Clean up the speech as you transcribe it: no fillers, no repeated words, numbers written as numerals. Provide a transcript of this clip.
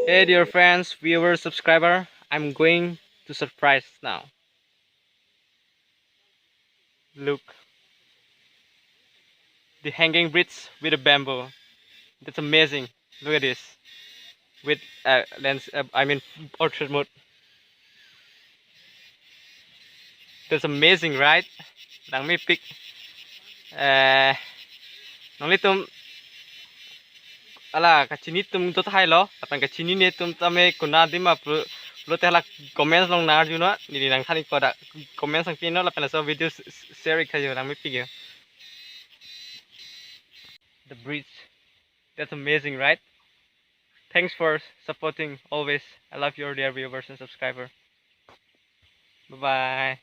Hey dear friends, viewers, subscriber, I'm going to surprise now. Look, the hanging bridge with a bamboo. That's amazing. Look at this. With lens, portrait mode. That's amazing, right? Let me pick. Nong litum ala kachini tum to thai lo. Tapan kachini ne tum tame kuna dima lo tehla comments long nar juno. Ni nang thani koda comments ang pino la pena so video share kayo lang mi pick. The bridge. That's amazing, right? Thanks for supporting always. I love your dear viewers and subscriber. Bye bye.